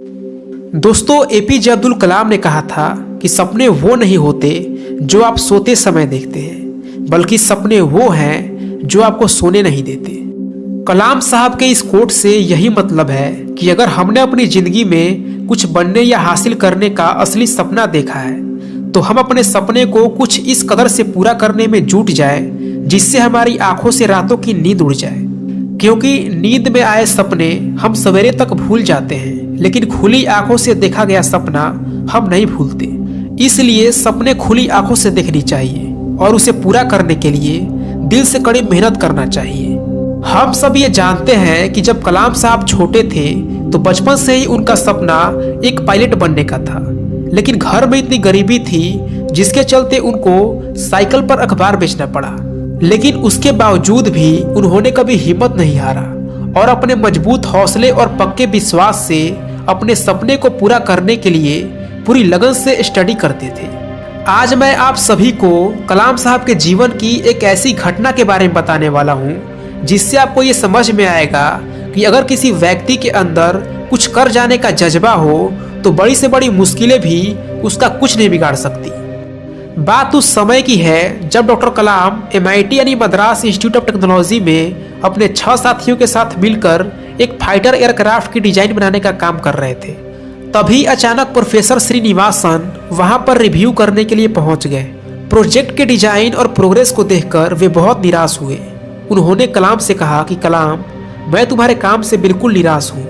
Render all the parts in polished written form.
दोस्तों, एपीजे अब्दुल कलाम ने कहा था कि सपने वो नहीं होते जो आप सोते समय देखते हैं, बल्कि सपने वो हैं जो आपको सोने नहीं देते। कलाम साहब के इस कोट से यही मतलब है कि अगर हमने अपनी जिंदगी में कुछ बनने या हासिल करने का असली सपना देखा है तो हम अपने सपने को कुछ इस कदर से पूरा करने में जुट जाए जिससे हमारी आंखों से रातों की नींद उड़ जाए। क्योंकि नींद में आए सपने हम सवेरे तक भूल जाते हैं, लेकिन खुली आंखों से देखा गया सपना हम नहीं भूलते। इसलिए सपने खुली आंखों से देखनी चाहिए और उसे पूरा करने के लिए दिल से कड़ी मेहनत करना चाहिए। हम सब ये जानते हैं कि जब कलाम साहब छोटे थे तो बचपन से ही उनका सपना एक पायलट बनने का था, लेकिन घर में इतनी गरीबी थी जिसके चलते उनको साइकिल पर अखबार बेचना पड़ा। लेकिन उसके बावजूद भी उन्होंने कभी हिम्मत नहीं हारा और अपने मजबूत हौसले और पक्के विश्वास से अपने सपने को पूरा करने के लिए पूरी लगन से स्टडी करते थे। आज मैं आप सभी को कलाम साहब के जीवन की एक ऐसी घटना के बारे में बताने वाला हूँ जिससे आपको ये समझ में आएगा कि अगर किसी व्यक्ति के अंदर कुछ कर जाने का जज्बा हो तो बड़ी से बड़ी मुश्किलें भी उसका कुछ नहीं बिगाड़ सकती। बात उस समय की है जब डॉक्टर कलाम MIT यानी मद्रास इंस्टीट्यूट ऑफ टेक्नोलॉजी में अपने 6 साथियों के साथ मिलकर एक फाइटर एयरक्राफ्ट की डिजाइन बनाने का काम कर रहे थे। तभी अचानक प्रोफेसर श्रीनिवासन वहां पर रिव्यू करने के लिए पहुंच गए। प्रोजेक्ट के डिजाइन और प्रोग्रेस को देखकर वे बहुत निराश हुए। उन्होंने कलाम से कहा कि कलाम, मैं तुम्हारे काम से बिल्कुल निराश हूँ,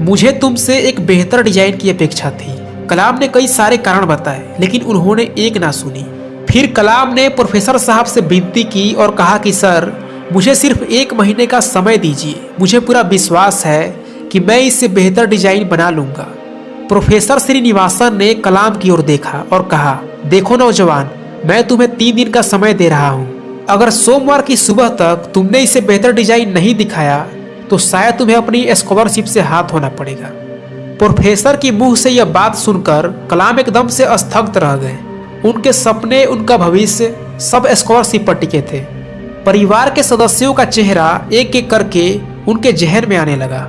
मुझे तुमसे एक बेहतर डिजाइन की अपेक्षा थी। कलाम ने कई सारे कारण बताए लेकिन उन्होंने एक ना सुनी। फिर कलाम ने प्रोफेसर साहब से विनती की और कहा कि सर, मुझे सिर्फ 1 महीने का समय दीजिए, मुझे पूरा विश्वास है कि मैं इससे बेहतर डिजाइन बना लूंगा। प्रोफेसर श्रीनिवासन ने कलाम की ओर देखा और कहा, देखो नौजवान, मैं तुम्हें 3 दिन का समय दे रहा हूँ। अगर सोमवार की सुबह तक तुमने इसे बेहतर डिजाइन नहीं दिखाया तो शायद तुम्हें अपनी स्कॉलरशिप से हाथ धोना पड़ेगा। प्रोफेसर की मुंह से यह बात सुनकर कलाम एकदम से स्थगित रह गए। उनके सपने, उनका भविष्य सब स्कॉलरशिप पर टिके थे। परिवार के सदस्यों का चेहरा एक एक करके उनके जहन में आने लगा।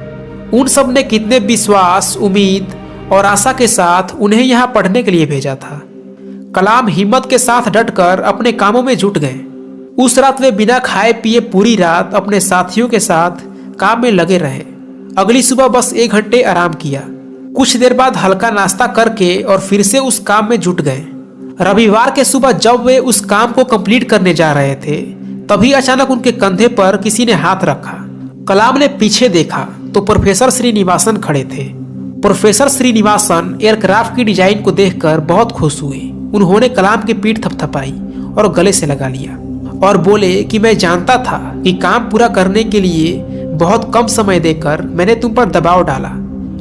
उन सब ने कितने विश्वास, उम्मीद और आशा के साथ उन्हें यहाँ पढ़ने के लिए भेजा था। कलाम हिम्मत के साथ डटकर अपने कामों में जुट गए। उस रात वे बिना खाए पिए पूरी रात अपने साथियों के साथ काम में लगे रहे। अगली सुबह बस 1 घंटे आराम किया। कुछ देर बाद हल्का नाश्ता करके और फिर से उस काम में जुट गए। रविवार के सुबह जब वे उस काम को कंप्लीट करने जा रहे थे तभी अचानक उनके कंधे पर किसी ने हाथ रखा। कलाम ने पीछे देखा तो प्रोफेसर श्रीनिवासन खड़े थे। प्रोफेसर श्रीनिवासन एयरक्राफ्ट की डिजाइन को देखकर बहुत खुश हुए। उन्होंने कलाम की पीठ थपथपाई और गले से लगा लिया और बोले कि मैं जानता था कि काम पूरा करने के लिए बहुत कम समय देकर मैंने तुम पर दबाव डाला,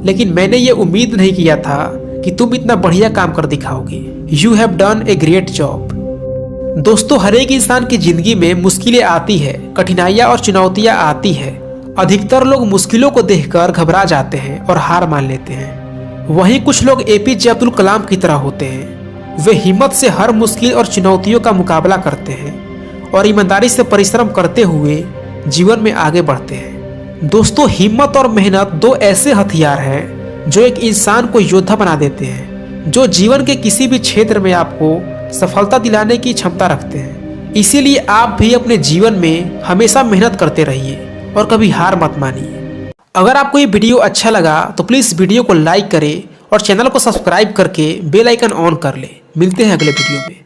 लेकिन मैंने ये उम्मीद नहीं किया था कि तुम इतना बढ़िया काम कर दिखाओगे। You have done a great job. दोस्तों, हर एक इंसान की जिंदगी में मुश्किलें आती है, कठिनाइयाँ और चुनौतियाँ आती है। अधिकतर लोग मुश्किलों को देखकर घबरा जाते हैं और हार मान लेते हैं। वहीं कुछ लोग APJ अब्दुल कलाम की तरह होते हैं। वे हिम्मत से हर मुश्किल और चुनौतियों का मुकाबला करते हैं और ईमानदारी से परिश्रम करते हुए जीवन में आगे बढ़ते हैं। दोस्तों, हिम्मत और मेहनत 2 ऐसे हथियार हैं जो एक इंसान को योद्धा बना देते हैं, जो जीवन के किसी भी क्षेत्र में आपको सफलता दिलाने की क्षमता रखते हैं। इसीलिए आप भी अपने जीवन में हमेशा मेहनत करते रहिए और कभी हार मत मानिए। अगर आपको ये वीडियो अच्छा लगा तो प्लीज़ वीडियो को लाइक करें और चैनल को सब्सक्राइब करके बेल आइकन ऑन कर लें। मिलते हैं अगले वीडियो में।